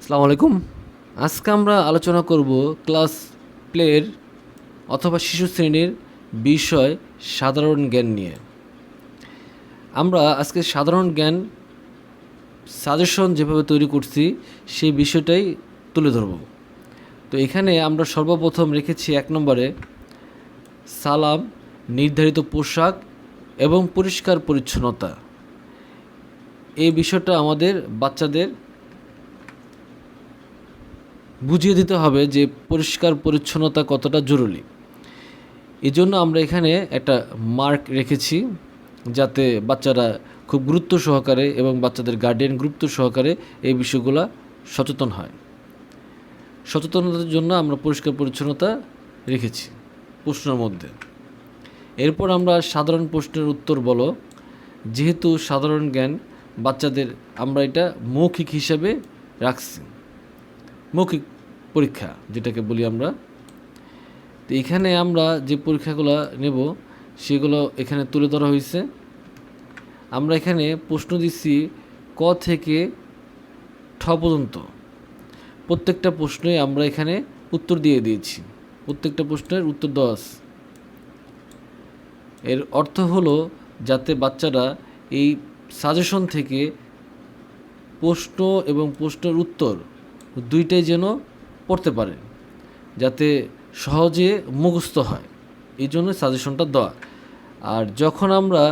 আসসালামু আলাইকুম। আজকে আমরা আলোচনা করব ক্লাস প্লের অথবা শিশু শ্রেণীর বিষয় সাধারণ জ্ঞান নিয়ে। আমরা আজকে সাধারণ জ্ঞান সাজেশন যেভাবে তৈরি করছি সেই বিষয়টাই তুলে ধরব। তো এখানে আমরা সর্বপ্রথম রেখেছি 1 নম্বরে সালাম, নির্ধারিত পোশাক এবং পরিষ্কার পরিচ্ছন্নতা। এই বিষয়টা আমাদের বাচ্চাদের বুঝিয়ে দিতে হবে যে পরিষ্কার পরিচ্ছন্নতা কতটা জরুরি। এজন্য আমরা এখানে একটা মার্ক রেখেছি যাতে বাচ্চারা খুব গুরুত্ব সহকারে এবং বাচ্চাদের গার্ডিয়ান গুরুত্ব সহকারে এই বিষয়গুলো সচেতন হয়। সচেতনতার জন্য আমরা পরিষ্কার পরিচ্ছন্নতা রেখেছি প্রশ্নের মধ্যে। এরপর আমরা সাধারণ প্রশ্নের উত্তর বলো। যেহেতু সাধারণ জ্ঞান বাচ্চাদের আমরা এটা মৌখিক হিসাবে রাখছি, মৌখিক পরীক্ষা যেটাকে বলি আমরা। তো এখানে আমরা যে পরীক্ষাগুলো নেব সেগুলো এখানে তুলে ধরা হয়েছে। আমরা এখানে প্রশ্ন দিচ্ছি ক থেকে ঠ পর্যন্ত। প্রত্যেকটা প্রশ্নে আমরা এখানে উত্তর দিয়ে দিয়েছি, প্রত্যেকটা প্রশ্নের উত্তর দেওয়া আছে। এর অর্থ হলো যাতে বাচ্চারা এই সাজেশন থেকে প্রশ্ন এবং প্রশ্নের উত্তর দুইটাই যেন পড়তে পারে, যাতে সহজে মুখস্থ হয়, এই জন্য সাজেশনটা দেওয়া। আর যখন আমরা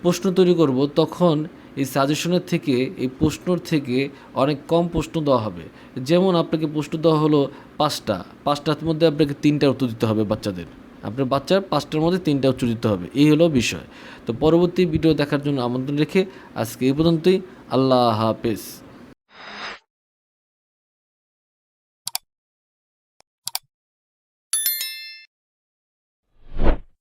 প্রশ্ন তৈরি করব তখন এই সাজেশনের থেকে, এই প্রশ্নর থেকে অনেক কম প্রশ্ন দেওয়া হবে। যেমন আপনাকে প্রশ্ন দেওয়া হলো 5টার মধ্যে আপনাকে 3টার উত্তর দিতে হবে বাচ্চাদের। আপনার বাচ্চার 5টার মধ্যে 3টা উত্তর দিতে হবে, এই হলো বিষয়। তো পরবর্তী ভিডিও দেখার জন্য আমন্ত্রণ রেখে আজকে এই পর্যন্তই। আল্লাহ হাফেজ।